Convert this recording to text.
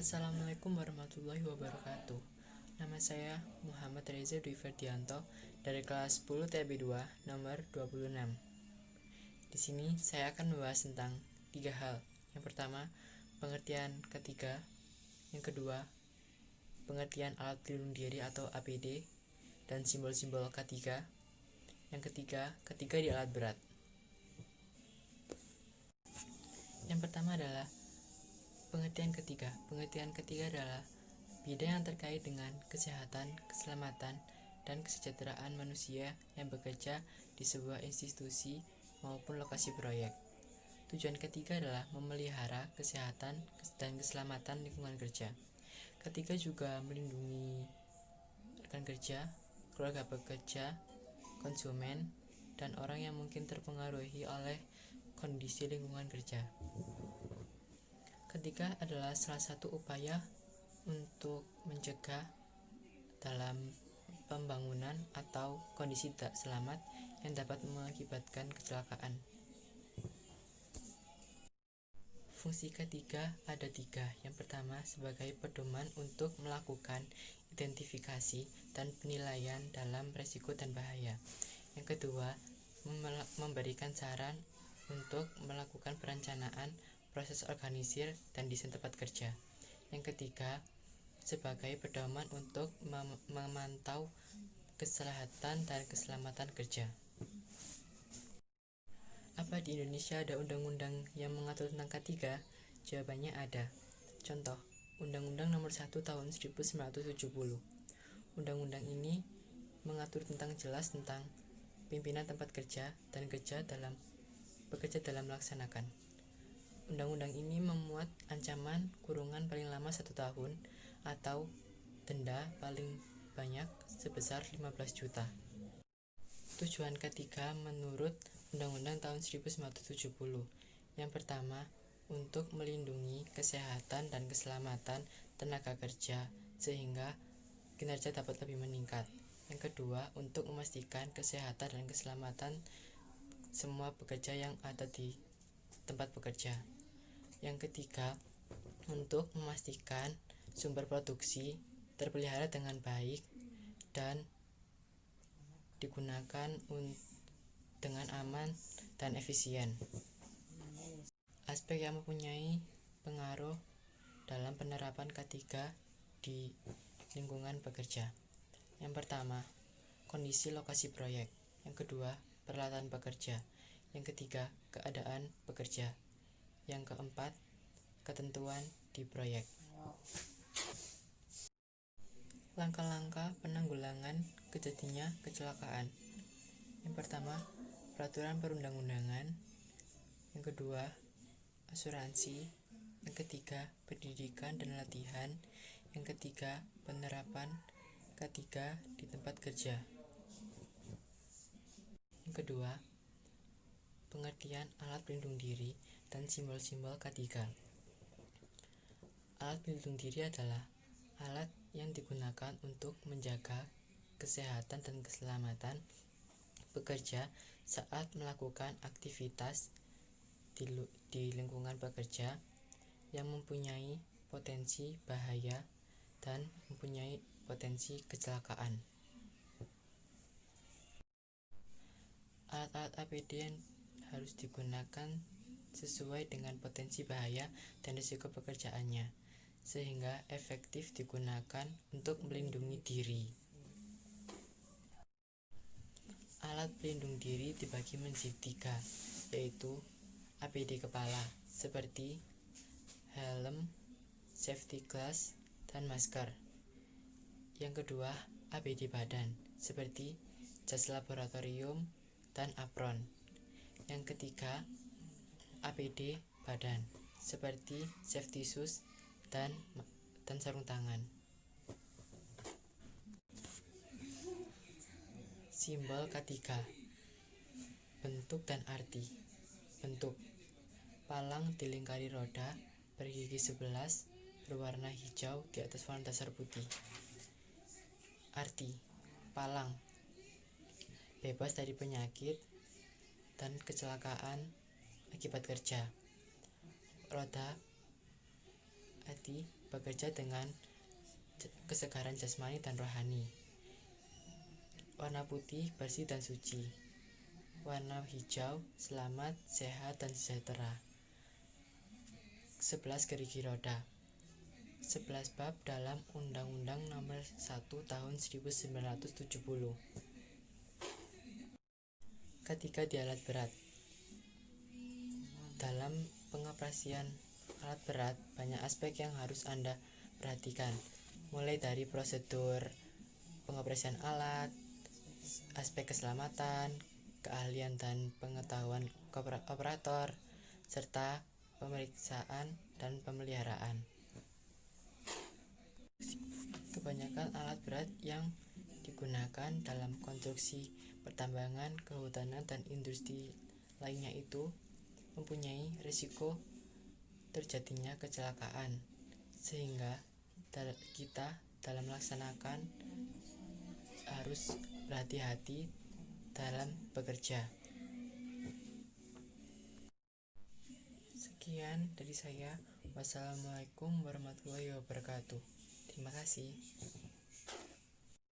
Assalamualaikum warahmatullahi wabarakatuh. Nama saya Muhammad Reza Dwi Ferdianto dari kelas 10 TB 2 nomor 26. Di sini saya akan membahas tentang 3 hal. Yang pertama, pengertian ketiga. Yang kedua, pengertian alat pelindung diri atau APD dan simbol-simbol K3. Yang ketiga, di alat berat. Yang pertama adalah pengertian ketiga. Pengertian ketiga adalah bidang yang terkait dengan kesehatan, keselamatan, dan kesejahteraan manusia yang bekerja di sebuah institusi maupun lokasi proyek. Tujuan ketiga adalah memelihara kesehatan dan keselamatan lingkungan kerja. Ketiga juga melindungi rekan kerja, keluarga pekerja, konsumen, dan orang yang mungkin terpengaruhi oleh kondisi lingkungan kerja. Ketiga adalah salah satu upaya untuk mencegah dalam pembangunan atau kondisi tak selamat yang dapat mengakibatkan kecelakaan. Fungsi ketiga ada 3. Yang pertama, sebagai pedoman untuk melakukan identifikasi dan penilaian dalam risiko dan bahaya. Yang kedua, memberikan saran untuk melakukan perencanaan proses organisir dan desain tempat kerja. Yang ketiga, sebagai pedoman untuk memantau kesehatan dan keselamatan kerja. Apa di Indonesia ada undang-undang yang mengatur tentang K3? Jawabannya ada. Contoh, Undang-Undang Nomor 1 Tahun 1970. Undang-undang ini mengatur jelas tentang pimpinan tempat kerja dan bekerja dalam melaksanakan. Undang-undang ini memuat ancaman kurungan paling lama 1 tahun atau denda paling banyak sebesar 15 juta. Tujuan ketiga menurut Undang-Undang tahun 1970. Yang pertama, untuk melindungi kesehatan dan keselamatan tenaga kerja sehingga kinerja dapat lebih meningkat. Yang kedua, untuk memastikan kesehatan dan keselamatan semua pekerja yang ada di tempat bekerja. Yang ketiga, untuk memastikan sumber produksi terpelihara dengan baik dan digunakan dengan aman dan efisien. Aspek yang mempunyai pengaruh dalam penerapan K3 di lingkungan pekerja. Yang pertama, kondisi lokasi proyek. Yang kedua, peralatan pekerja. Yang ketiga, keadaan pekerja. Yang keempat, ketentuan di proyek. Langkah-langkah penanggulangan terjadinya kecelakaan. Yang pertama, peraturan perundang-undangan. Yang kedua, asuransi. Yang ketiga, pendidikan dan latihan. Yang ketiga, penerapan K3 di tempat kerja. Yang kedua, pengertian alat pelindung diri dan simbol-simbol K3. Alat pelindung diri adalah alat yang digunakan untuk menjaga kesehatan dan keselamatan pekerja saat melakukan aktivitas di lingkungan pekerja yang mempunyai potensi bahaya dan mempunyai potensi kecelakaan. Alat-alat APD yang harus digunakan sesuai dengan potensi bahaya dan risiko pekerjaannya, sehingga efektif digunakan untuk melindungi diri. Alat pelindung diri dibagi menjadi 3, yaitu APD kepala, seperti helm, safety glass, dan masker. Yang kedua, APD badan, seperti jas laboratorium dan apron. Yang ketiga, APD badan, seperti safety shoes dan sarung tangan. Simbol K3. Bentuk dan arti. Bentuk: palang dilingkari roda bergigi 11 berwarna hijau di atas warna dasar putih. Arti: palang bebas dari penyakit dan kecelakaan akibat kerja. Roda putih bekerja dengan kesegaran jasmani dan rohani. Warna putih bersih dan suci. Warna hijau selamat, sehat, dan sejahtera. 11 gerigi roda. 11 bab dalam Undang-Undang Nomor 1 Tahun 1970. Ketika di alat berat. Dalam pengoperasian alat berat, banyak aspek yang harus Anda perhatikan, mulai dari prosedur pengoperasian alat, aspek keselamatan, keahlian dan pengetahuan operator, serta pemeriksaan dan pemeliharaan. Kebanyakan alat berat yang digunakan dalam konstruksi pertambangan, kehutanan, dan industri lainnya itu mempunyai risiko terjadinya kecelakaan, sehingga kita dalam melaksanakan harus berhati-hati dalam bekerja. Sekian dari saya. Wassalamualaikum warahmatullahi wabarakatuh. Terima kasih.